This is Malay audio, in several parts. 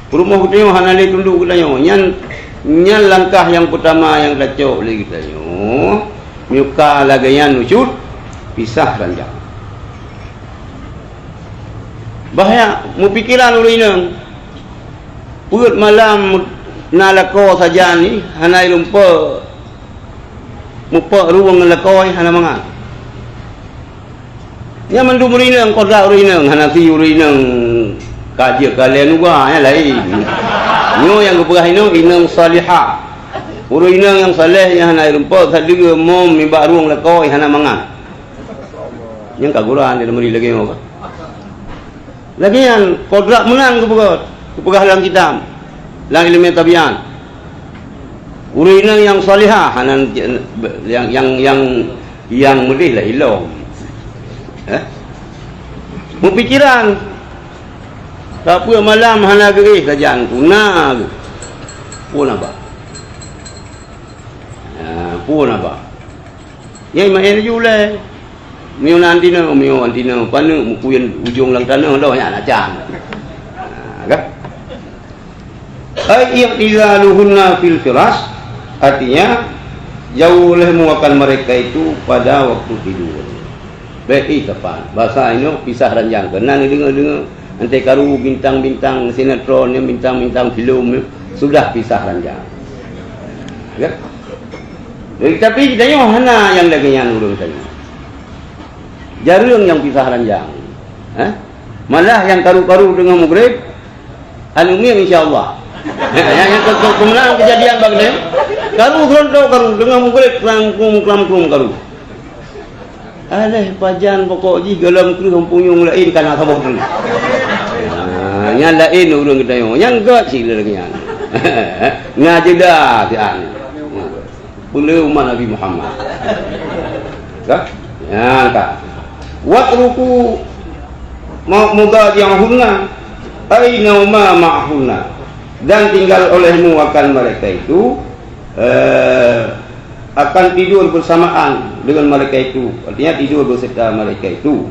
Rumah kita yang hanali tunduk kita yang nyan langkah yang pertama yang kacau oleh kita yang muka lagayan nusyud pisah ranjang. Bahaya mu pikiran urinang perut malam nalako saja ni hanai lumpa mupa ruang nalakoi hana mangat. Ya mandu urinang kodra urinang hana si urinang kaji kalian juga ya lain. Nyo yang keperah inang salihah. Uru inang yang saleh yang hana rumput tadi mom mibak ruang lekoi hana mangan. Yang kaguran dia mari lagi apa? Lagi yang kodrak menang keperah dalam kitab. Lang ilmu tabiat. Uru inang yang salihah hana yang medih lah ilmu. Mu pikiran tapi malam hana gerih kerajaan tuna pun apa? Pun apa? Yang main jule, miu nantina, panu mukuin ujung lang tanah dah banyak nak cang. Kan? Iqtizaluhunna fil firas artinya jauh menguatkan mereka itu pada waktu tidur. Baik tepat. Bahasa ini pisah ranjang. Kena ni dengar. Nanti karu bintang-bintang sinetron, bintang-bintang filem sudah pisah ranjang. Ya? Tapi kita hana yang lagian urung tadi. Jarang yang pisah ranjang. Malah yang karu-karu dengan maghrib alumni insya-Allah. Yang kemudian kejadian bagni karu rontok karu dengan maghrib klangkum karu. Aleh pajan pokok ji galam kru punyung lain kana sabok tu. Yang lain urang kita yang gak sila lagi yang. Ngaji dah tian. Benda umat Nabi Muhammad. Kah? Ya kah. Watruku muda yang hunna aina ma ma'hunna dan tinggal olehmu akan mereka itu akan tidur bersamaan dengan mereka itu, artinya tidur beserta mereka itu.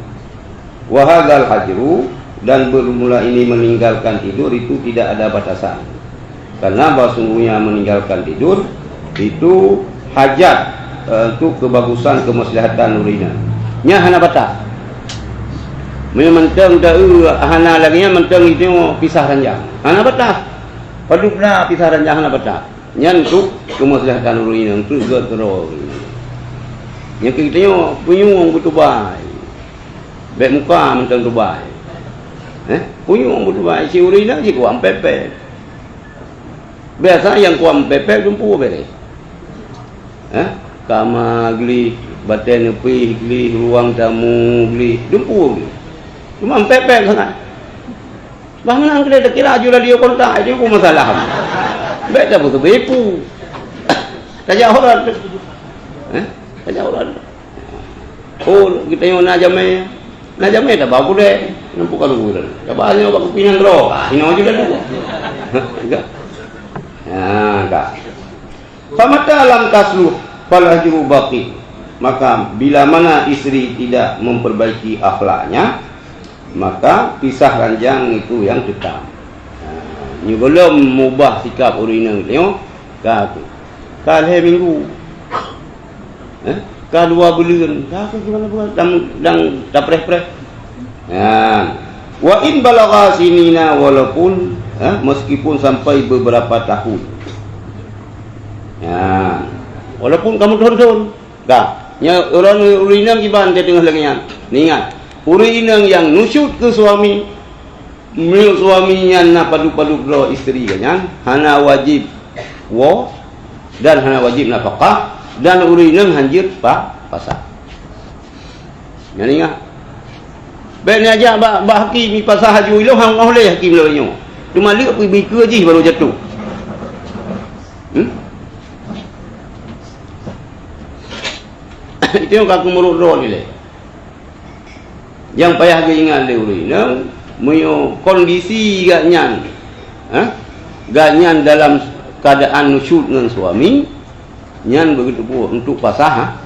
Wa hadzal hajru dan bermula ini meninggalkan tidur itu tidak ada batasan. Karena sesungguhnya meninggalkan tidur itu hajat untuk kebagusan kemaslahatan urina. Nya hana batas. Mentang dah hana lagi mentang itu pisah ranjang. Hana batas. Padupna pisah ranjang hana batas. Nyantuk kemaslahatan urina untuk gerol. Yang kita tengok punyung betul baik. Baik muka mentang tu baik. Punyung betul baik si urina si kuam pepek. Biasa yang kuam pepek jumpu beres. Kamar geli, baten nepi geli, ruang tamu geli, jumpu geli. Cuma pepek sangat. Bahana kita kira ajulah dia kontak itu pun masalah. Baik dah betul bepu. Tajak orang. Tajak orang. Oh, kita yang nak jamai. Nak jamai dah bagus deh. Nampak kalau gula. Dah bahasnya bagus pinang roh. Ini aja dah dulu. Enggak. Enggak. Famata lam tasluh falajru baqi. Maka bila mana istri tidak memperbaiki akhlaknya, maka pisah ranjang itu yang tetap. Ni belum mubah sikap urina tengok ka tu. Ka minggu. Ka 2 bulan. Ka gimana buat dang tapres-pres. Wa in balagha sinina walaupun meskipun sampai beberapa tahun. Walaupun kamu tonton. Ka. Nya orang urina kiban dia tengah lagi yang. Ni ingat. Urina yang nusyud ke suami mil suaminya nak padu-padu bro isteri kan hana wajib dan hana wajib nafkah dan urinang hanjir pasal. Yang ingat ben aja bah hakim pasal haji ilau hang oleh hakim lawanyo cuma lihat pergi ke je baru jatuh. Itu yang aku merut-rot ni yang payah ke ingat le urinang muyo kondisi ganyan ganyan dalam keadaan nusyud dengan suami nyan begitu pun untuk pasah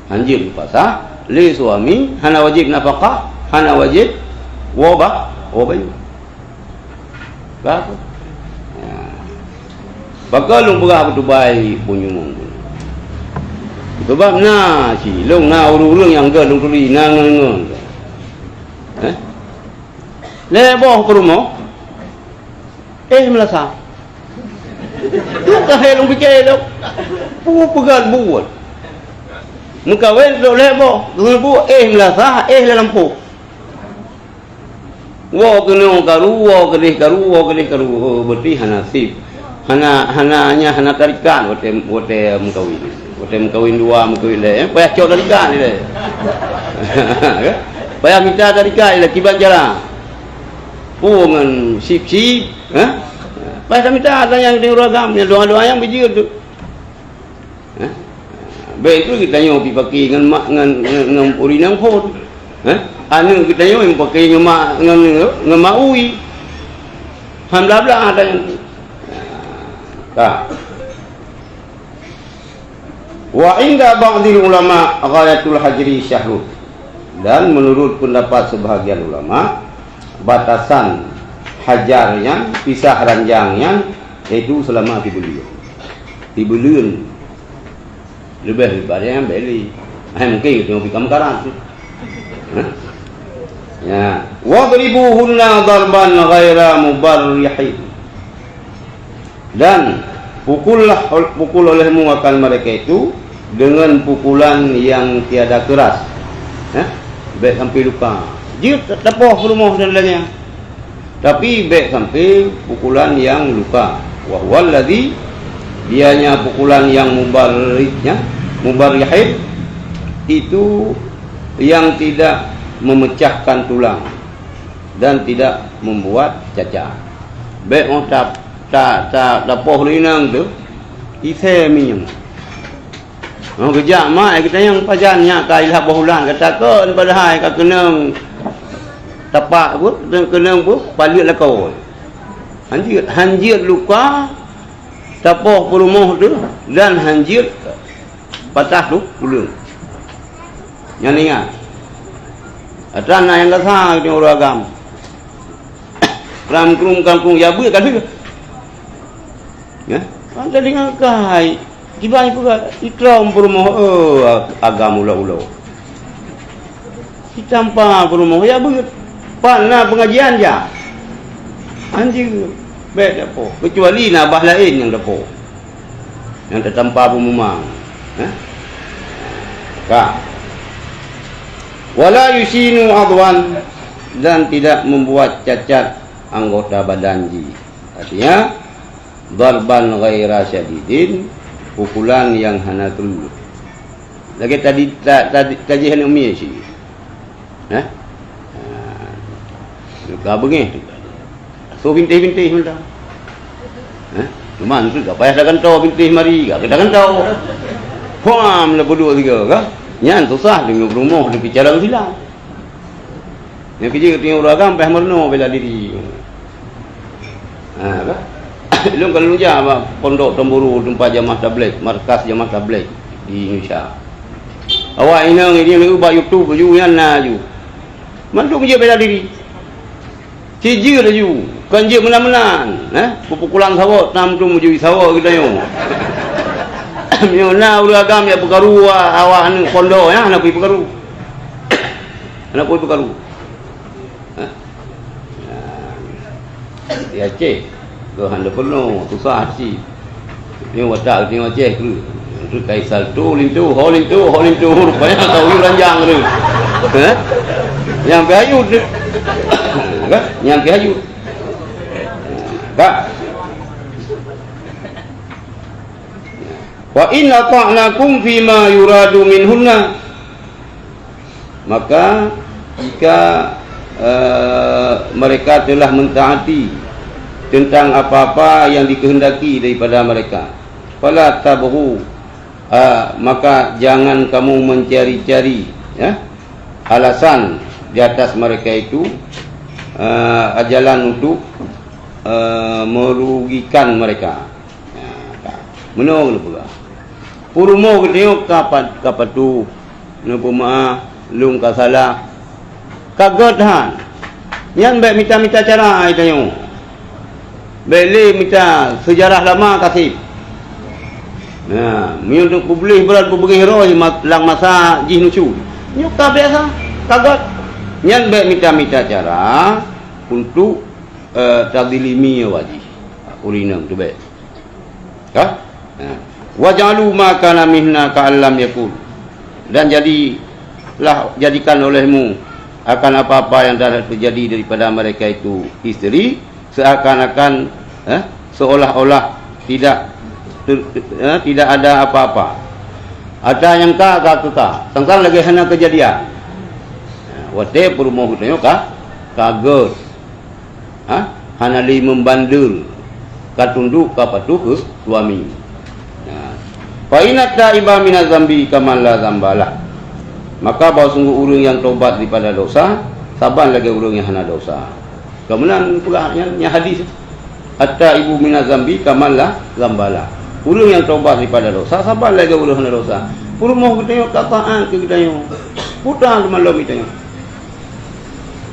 hanjir pasah le suami hana wajib nafkah hana wajib wabah Apa? Bakal lu berapa tu baik punya mong. Sebab na si long na urung yang ke long kuli na ngang. Leboh ke rumah. Melasa. Tu kahel long pikir tu. Pegal buat. Muka wen tu leboh, bu melasa lampu. Wa kena karu berarti hanasib. Hana tarikan wote mengkawin dua mengkawin le payah cok tarikan ni le payah minta tarikan le kiban jalan pungan sip payah minta ada yang dengan ragam yang doa-doa yang bijir tu baik tu kita nyo pi pakai dengan mak dengan urinang pun anu kita nyo yang pakai dengan mak dengan mak ui hamdallah ada yang wa inda ba'dil ulama ghayatul hajri syahrut, dan menurut pendapat sebahagian ulama batasan hajarnya pisah ranjangnya itu selama 3 bulan. 3 bulan lebih daripada yang beli mungkin tengok pikam karat ya wadribuhunna darban ghaira mubarrihin, dan pukul olehmu akan mereka itu dengan pukulan yang tiada keras, baik sampai luka. Dia tepoh rumah dan lainnya, tapi baik sampai pukulan yang luka. Wahwal ladzi, dianya pukulan yang mubarrihid itu yang tidak memecahkan tulang dan tidak membuat cacat. Baik ngontap tak dapoh linang tu ise minyang kejak mak kita yang pajannya kailah bohulan kata ke pada hai ka kena tapak pun kena pun palit lah kau hanjir luka dapoh perumah tu dan hanjir patah tu ulung yang ingat atana yang kasar ni orang agam kampung ya bu kan ya, ada dengan kai. Kibai pula ikram perumah agam ulau-ulau. Ditampa perumah ya begitu. Pana pengajian ja. Anjing baik dapo. Kecuali nabah lain yang dapo. Yang tertampa pemumang. Wala yusinu adwan, dan tidak membuat cacat anggota badan ji. Artinya darban ghaira syadidin, pukulan yang hana tulu. Lagi tadi kajian ummi sini. Ka bengih. So bintih-bintih mentah. Cuma tu tak payah dah kantau bintih mari, tak kantau. Pam la berdua tiga ka. Nyan susah dengan rumah di bicara silang. Yang kerja tengok ragam payah merno bela diri. Ka? Belum kalau lunja pondok Temburu tempat jamaah tabligh, markas jamaah tabligh di Indonesia. Awak inang ini lu buat YouTube ju yan na ju. Mandung je bela diri. Ciji dah ju. Kan je menan-menan, pukulan sawak tam tu muju sawak kita yo. Yo na ulu agam ya perkaru awak ni pondok ya nak pergi perkaru. Nak pergi perkaru. Ya cek. Ke handa penuh susah hati ni watak ni Aceh tu kaisal tu lintu rupanya tahu ranjang tu yang berayut tu yang berayut wa inna ta'nakum fima yuradu minhunna, maka jika mereka telah mentaati tentang apa-apa yang dikehendaki daripada mereka, fala tabghu, maka jangan kamu mencari-cari alasan di atas mereka itu jalan untuk merugikan mereka. Menong pula purumo ketengok kapan tu nupu maaf lung ka salah kaget han yang baik minta cara itu Beli minta sejarah lama kasih. Nah, untuk publik berat publik hero lang masa jihnucu. Nyuk tak biasa, kagat. Nyan baik minta cara untuk tadilimi wajib. Urinam tu baik. Kah? Wajalu makana minna ka'allam yakul. Dan jadikan olehmu akan apa-apa yang telah terjadi daripada mereka itu isteri seakan-akan seolah-olah tidak ada apa-apa. Ada yang kata tentang lagi hanya kejadian. Wate perumoh tanya kaget. Hana li membandel katunduk kapatuh ke suami. Fa inat ta'iba minaz zambi kaman la zambalah. Maka bahawa sungguh urang yang tobat daripada dosa, saban lagi urang yang hana dosa. Kemudian pula yang hadis hatta ibu minaz zambi kaman la zambalah. Urang yang tobat daripada dosa, saban lagi urang hana dosa. Purmoh kita kataan ke kita yo. Putang malam kita yo.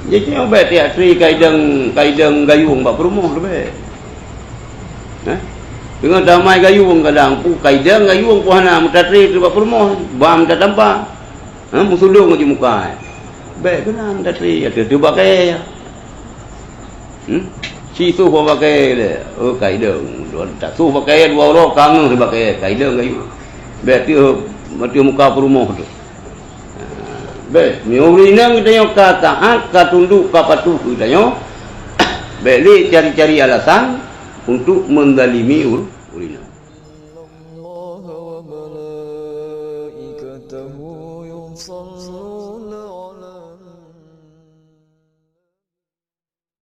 Jadi yang baik teatri kaidang gayung bak purmoh lebih. Dengan damai gayung kadang pu kaidang gayung pu hana mutatri tu bak purmoh bam tak tampak. Musulung di muka. Baik kena mutatri ada tu pakai. Si tu pakai le. Oh kaidang. Tak tu pakai dua orang kang tu pakai kaidang gayung. Baik tu mati muka purmoh tu. Baik, ni urina kita yo taat ka tunduk ka patuh kita yo. Baik, cari-cari alasan untuk mendalimi urina.